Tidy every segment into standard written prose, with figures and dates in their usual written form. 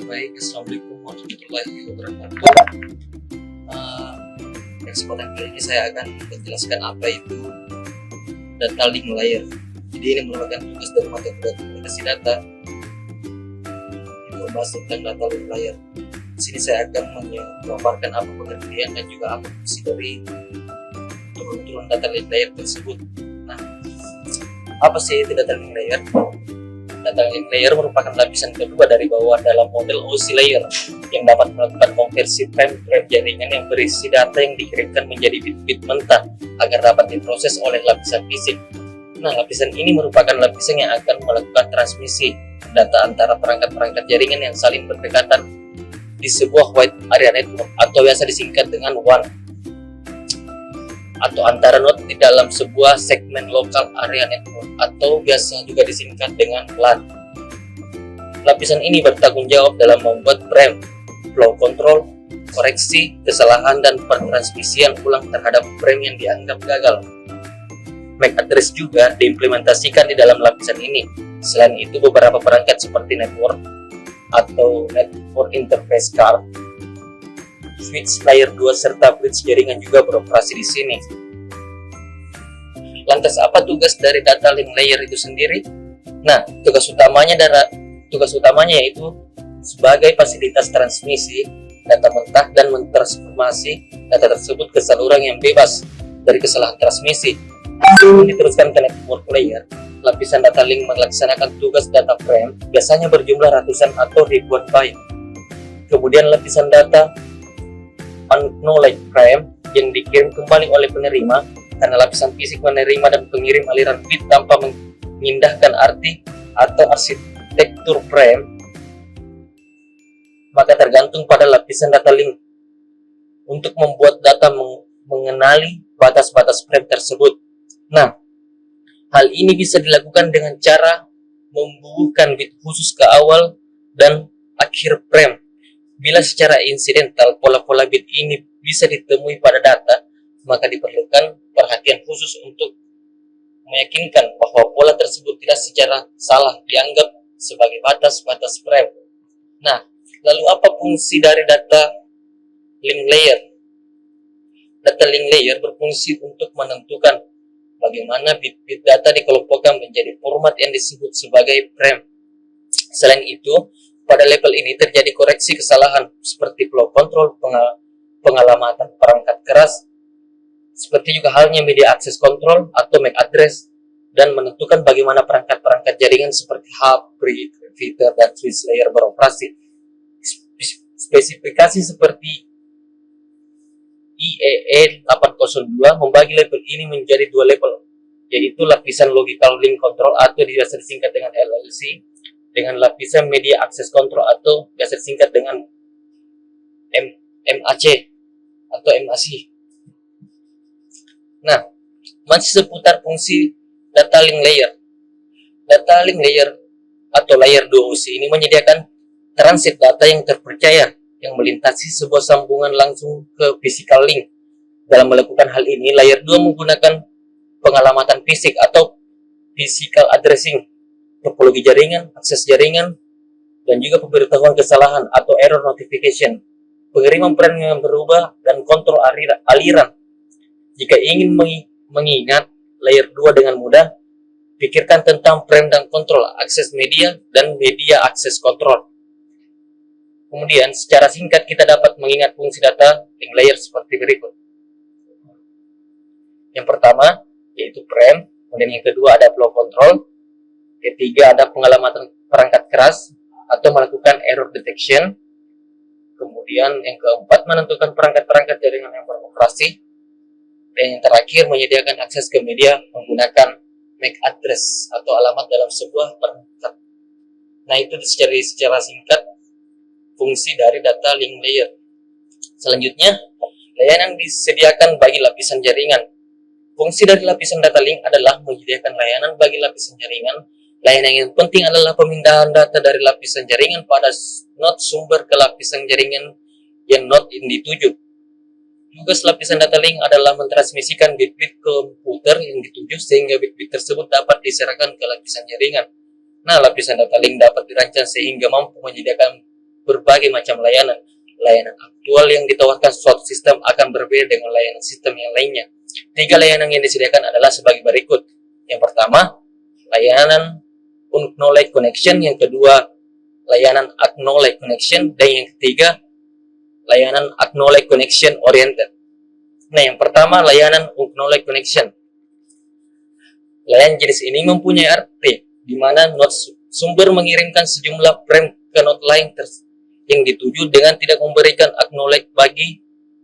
Baik, Assalamualaikum warahmatullahi wabarakatuh. Kesempatan kali ini saya akan menjelaskan apa itu data link layer. Jadi ini merupakan tugas dari mata kuliah komunikasi data yang membahas tentang data link layer. Di sini saya akan memaparkan apa pengertian dan juga apa fungsi dari turun-turun data link layer tersebut. Nah, apa sih itu data link layer? Data link layer merupakan lapisan kedua dari bawah dalam model OSI layer yang dapat melakukan konversi frame jaringan yang berisi data yang dikirimkan menjadi bit-bit mentah agar dapat diproses oleh lapisan fisik. Nah, lapisan ini merupakan lapisan yang akan melakukan transmisi data antara perangkat-perangkat jaringan yang saling berdekatan di sebuah wide area network atau biasa disingkat dengan WAN, atau antara node di dalam sebuah segmen lokal area network atau biasa juga disingkat dengan LAN. Lapisan ini bertanggung jawab dalam membuat frame, flow control, koreksi, kesalahan, dan pentransmisian ulang terhadap frame yang dianggap gagal. MAC address juga diimplementasikan di dalam lapisan ini. Selain itu, beberapa perangkat seperti network atau network interface card, switch layer 2 serta bridge jaringan juga beroperasi di sini. Lantas apa tugas dari data link layer itu sendiri? Nah, tugas utamanya yaitu sebagai fasilitas transmisi data mentah dan mentransformasi data tersebut ke saluran yang bebas dari kesalahan transmisi. Sebelum diteruskan ke network layer, lapisan data link melaksanakan tugas data frame biasanya berjumlah ratusan atau ribuan byte. Kemudian lapisan data acknowledge frame yang dikirim kembali oleh penerima karena lapisan fisik menerima dan pengirim aliran bit tanpa mengindahkan arti atau arsitektur frame, maka tergantung pada lapisan data link untuk membuat data mengenali batas-batas frame tersebut. Nah, hal ini bisa dilakukan dengan cara membubuhkan bit khusus ke awal dan akhir frame. Bila secara insidental pola-pola bit ini bisa ditemui pada data, maka diperlukan perhatian khusus untuk meyakinkan bahwa pola tersebut tidak secara salah dianggap sebagai batas-batas frame. Nah, lalu apa fungsi dari data link layer? Data link layer berfungsi untuk menentukan bagaimana bit-bit data dikelompokkan menjadi format yang disebut sebagai frame. Selain itu, pada level ini terjadi koreksi kesalahan seperti flow control, pengalamatan perangkat keras, seperti juga halnya media access control atau MAC address, dan menentukan bagaimana perangkat-perangkat jaringan seperti hub, bridge, repeater, dan switch layer beroperasi. Spesifikasi seperti IEE 802 membagi level ini menjadi dua level, yaitu lapisan logical link control atau biasa disingkat dengan LLC, dengan lapisan media access control atau biasa disingkat dengan MAC atau MAC. Nah, masih seputar fungsi data link layer. Data link layer atau layer 2 OSI ini menyediakan transit data yang terpercaya yang melintasi sebuah sambungan langsung ke physical link. Dalam melakukan hal ini, layer 2 menggunakan pengalamatan fisik atau physical addressing, topologi jaringan, akses jaringan, dan juga pemberitahuan kesalahan atau error notification, pengiriman frame yang berubah, dan kontrol aliran. Jika ingin mengingat layer 2 dengan mudah, pikirkan tentang frame dan kontrol, akses media, dan media akses kontrol. Kemudian, secara singkat kita dapat mengingat fungsi data link layer seperti berikut. Yang pertama, yaitu frame. Kemudian yang kedua ada flow control. Ketiga ada pengalamatan perangkat keras atau melakukan error detection. Kemudian yang keempat menentukan perangkat-perangkat jaringan yang beroperasi. Dan yang terakhir menyediakan akses ke media menggunakan MAC address atau alamat dalam sebuah perangkat. Nah, itu secara singkat fungsi dari data link layer. Selanjutnya, layanan disediakan bagi lapisan jaringan. Fungsi dari lapisan data link adalah menyediakan layanan bagi lapisan jaringan. Layanan yang penting adalah pemindahan data dari lapisan jaringan pada node sumber ke lapisan jaringan yang node ini dituju. Tugas lapisan data link adalah mentransmisikan bit-bit komputer yang dituju sehingga bit-bit tersebut dapat diserahkan ke lapisan jaringan. Nah, lapisan data link dapat dirancang sehingga mampu menyediakan berbagai macam layanan. Layanan aktual yang ditawarkan suatu sistem akan berbeda dengan layanan sistem yang lainnya. 3 layanan yang disediakan adalah sebagai berikut. Yang pertama, layanan Unknowledge Connection. Yang kedua, layanan Acknowledge Connection. Dan yang ketiga, layanan Acknowledge Connection Oriented. Nah, yang pertama, layanan Unknowledge Connection. Layanan jenis ini mempunyai arti di mana node sumber mengirimkan sejumlah frame ke node lain yang dituju dengan tidak memberikan acknowledge bagi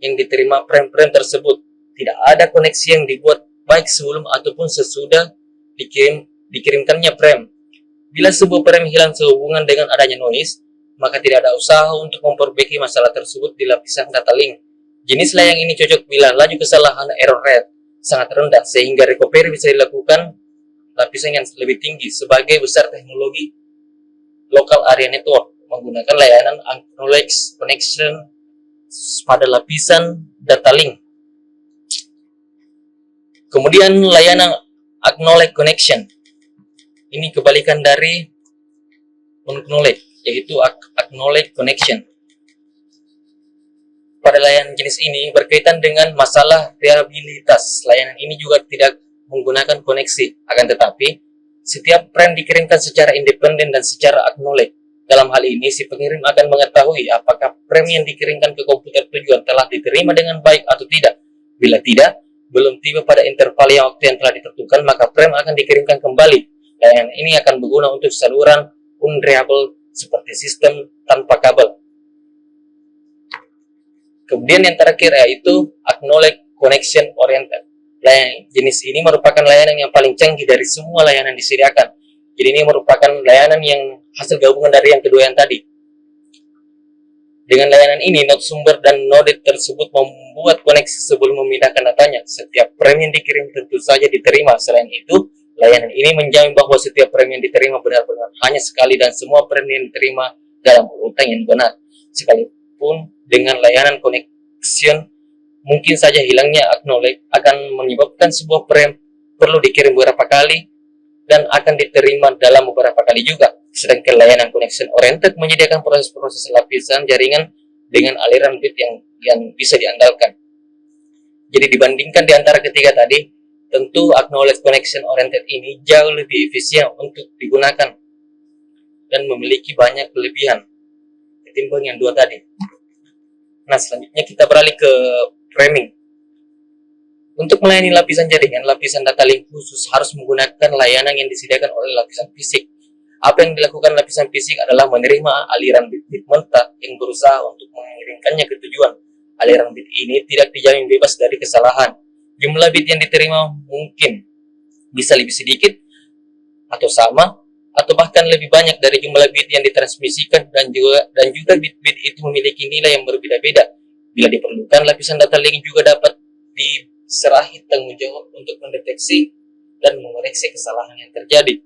yang diterima frame-frame tersebut. Tidak ada koneksi yang dibuat baik sebelum ataupun sesudah dikirimkannya frame. Bila sebuah frame hilang sehubungan dengan adanya noise, maka tidak ada usaha untuk memperbaiki masalah tersebut di lapisan data link. Jenis layanan ini cocok bila laju kesalahan error rate sangat rendah, sehingga recovery bisa dilakukan lapisan yang lebih tinggi. Sebagai besar teknologi local area network menggunakan layanan Acknowledge Connection pada lapisan data link. Kemudian layanan Acknowledge Connection ini kebalikan dari Unknowledge, yaitu Acknowledge Connection. Pada layanan jenis ini berkaitan dengan masalah reliabilitas. Layanan ini juga tidak menggunakan koneksi, akan tetapi setiap frame dikirimkan secara independen dan secara acknowledge. Dalam hal ini, si pengirim akan mengetahui apakah frame yang dikirimkan ke komputer tujuan telah diterima dengan baik atau tidak. Bila tidak, belum tiba pada interval yang waktu yang telah ditentukan, maka frame akan dikirimkan kembali. Layanan ini akan berguna untuk saluran unreliable seperti sistem tanpa kabel. Kemudian yang terakhir yaitu Acknowledge Connection Oriented. Layanan jenis ini merupakan layanan yang paling canggih dari semua layanan disediakan. Jadi ini merupakan layanan yang hasil gabungan dari yang kedua yang tadi. Dengan layanan ini, node sumber dan node tersebut membuat koneksi sebelum memindahkan datanya. Setiap frame yang dikirim tentu saja diterima. Selain itu, layanan ini menjamin bahwa setiap frame yang diterima benar-benar hanya sekali dan semua frame yang diterima dalam urutan yang benar. Sekalipun dengan layanan connection, mungkin saja hilangnya acknowledge akan menyebabkan sebuah frame perlu dikirim beberapa kali dan akan diterima dalam beberapa kali juga. Sedangkan layanan connection oriented menyediakan proses-proses lapisan jaringan dengan aliran bit yang bisa diandalkan. Jadi dibandingkan di antara ketiga tadi, tentu acknowledge connection oriented ini jauh lebih efisien untuk digunakan dan memiliki banyak kelebihan ketimbang yang dua tadi. Nah, selanjutnya kita beralih ke framing. Untuk melayani lapisan jaringan, lapisan data link khusus harus menggunakan layanan yang disediakan oleh lapisan fisik. Apa yang dilakukan lapisan fisik adalah menerima aliran bit-bit mentah yang berusaha untuk mengirimkannya ke tujuan. Aliran bit ini tidak dijamin bebas dari kesalahan. Jumlah bit yang diterima mungkin bisa lebih sedikit atau sama, atau bahkan lebih banyak dari jumlah bit yang ditransmisikan, dan juga bit-bit itu memiliki nilai yang berbeda-beda. Bila diperlukan, lapisan data link juga dapat diserahi tanggung jawab untuk mendeteksi dan mengoreksi kesalahan yang terjadi.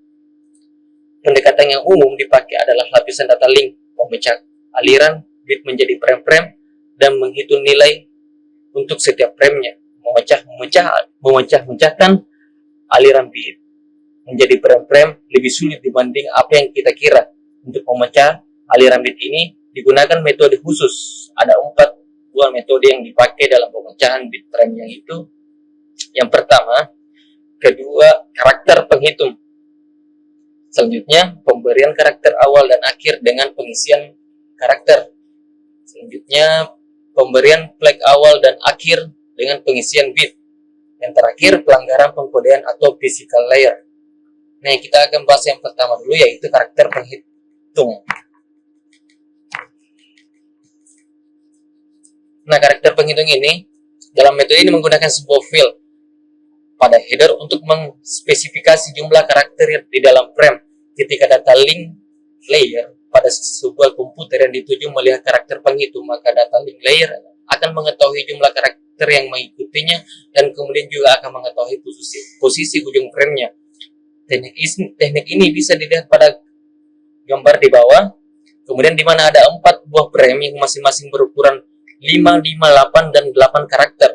Pendekatan yang umum dipakai adalah lapisan data link memecah aliran bit menjadi frame-frame dan menghitung nilai untuk setiap framenya. Memecahkan aliran bit menjadi frame-frame lebih sulit dibanding apa yang kita kira. Untuk memecah aliran bit ini digunakan metode khusus. Ada 4 buah metode yang dipakai dalam pemecahan bit frame yang itu. Yang pertama, kedua, karakter penghitung. Selanjutnya, pemberian karakter awal dan akhir dengan pengisian karakter. Selanjutnya, pemberian flag awal dan akhir dengan pengisian bit. Yang terakhir, pelanggaran pengkodean atau physical layer. Nah, kita akan bahas yang pertama dulu, yaitu karakter penghitung. Nah, karakter penghitung ini, dalam metode ini menggunakan sebuah field pada header untuk mengspesifikasi jumlah karakter di dalam frame. Ketika data link layer pada sebuah komputer yang dituju melihat karakter penghitung, maka data link layer akan mengetahui jumlah karakter yang mengikutinya dan kemudian juga akan mengetahui posisi ujung framenya. Teknik ini bisa dilihat pada gambar di bawah, kemudian di mana ada 4 buah frame yang masing-masing berukuran 5, 5, 8, dan 8 karakter.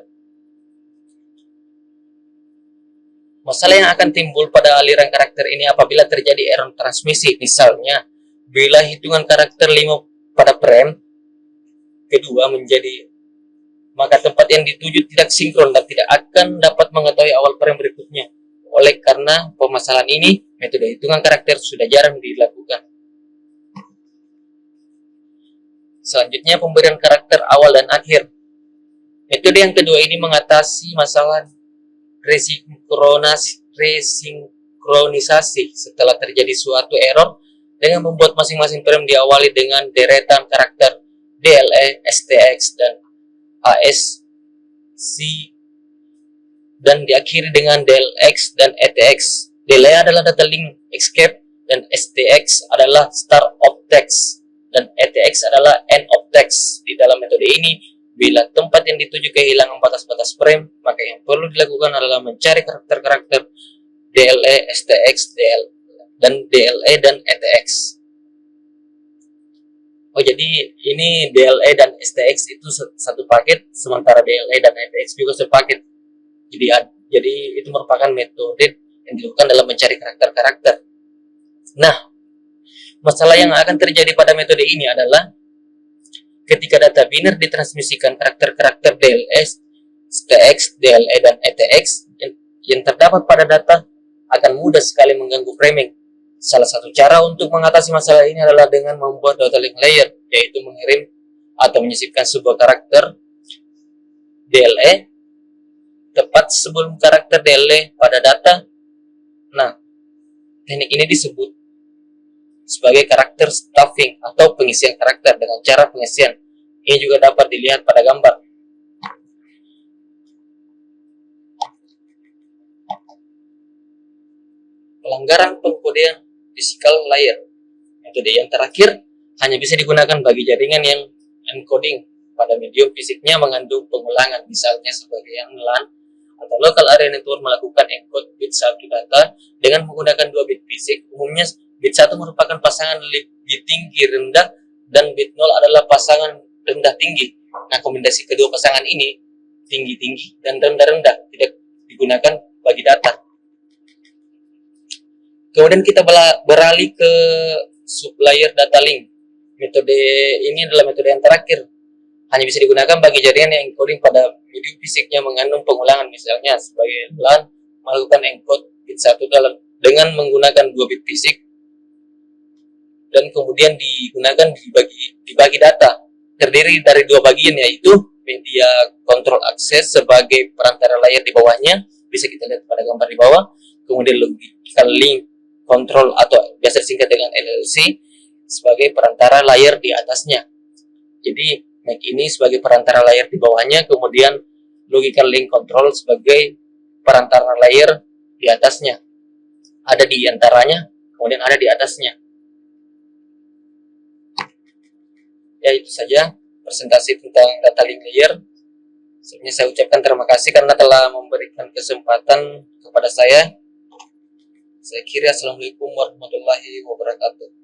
Masalah yang akan timbul pada aliran karakter ini apabila terjadi error transmisi. Misalnya, bila hitungan karakter 5 pada frame kedua menjadi, maka tempat yang dituju tidak sinkron dan tidak akan dapat mengetahui awal frame berikutnya. Oleh karena permasalahan ini, metode hitungan karakter sudah jarang dilakukan. Selanjutnya, pemberian karakter awal dan akhir. Metode yang kedua ini mengatasi masalah resinkronisasi setelah terjadi suatu error dengan membuat masing-masing frame diawali dengan deretan karakter DLE, STX, dan ASC dan diakhiri dengan DLX dan ETX. DLE adalah data link escape dan STX adalah start of text dan ETX adalah end of text. Di dalam metode ini, bila tempat yang dituju kehilangan batas-batas frame, maka yang perlu dilakukan adalah mencari karakter-karakter DLE, STX, DLE, dan ETX. Oh, jadi ini DLE dan STX itu satu paket, sementara DLE dan ETX juga sepaket. Jadi itu merupakan metode yang dilakukan dalam mencari karakter-karakter. Nah, masalah yang akan terjadi pada metode ini adalah ketika data biner ditransmisikan, karakter-karakter DLE, STX, DLE, dan ETX yang terdapat pada data akan mudah sekali mengganggu framing. Salah satu cara untuk mengatasi masalah ini adalah dengan membuat data link layer, yaitu mengirim atau menyisipkan sebuah karakter DLE tepat sebelum karakter DLE pada data. Nah, teknik ini disebut sebagai karakter stuffing atau pengisian karakter dengan cara pengisian. Ini juga dapat dilihat pada gambar. Pelanggaran pengkodean physical layer. Metode yang terakhir hanya bisa digunakan bagi jaringan yang encoding pada medium fisiknya mengandung pengulangan, misalnya sebagai yang LAN atau local area network melakukan encode bit 1 data dengan menggunakan 2 bit fisik. Umumnya bit 1 merupakan pasangan bit tinggi rendah dan bit 0 adalah pasangan rendah tinggi. Nah, kombinasi kedua pasangan ini, tinggi-tinggi dan rendah-rendah, tidak digunakan bagi data. Kemudian kita beralih ke sublayer data link. Metode ini adalah metode yang terakhir. Hanya bisa digunakan bagi jaringan yang encoding pada medium fisiknya mengandung pengulangan, misalnya sebagai LAN melakukan encode bit 1 dengan menggunakan 2 bit fisik dan kemudian digunakan dibagi data. Terdiri dari 2 bagian, yaitu media control access sebagai perantara layer di bawahnya, bisa kita lihat pada gambar di bawah. Kemudian logical link control atau biasa disingkat dengan LLC sebagai perantara layer di atasnya. Jadi MAC ini sebagai perantara layer di bawahnya, kemudian logical link control sebagai perantara layer di atasnya. Ada di antaranya, kemudian ada di atasnya. Ya, itu saja presentasi tentang data link layer. Sebenarnya saya ucapkan terima kasih karena telah memberikan kesempatan kepada saya. Saya kira assalamualaikum warahmatullahi wabarakatuh.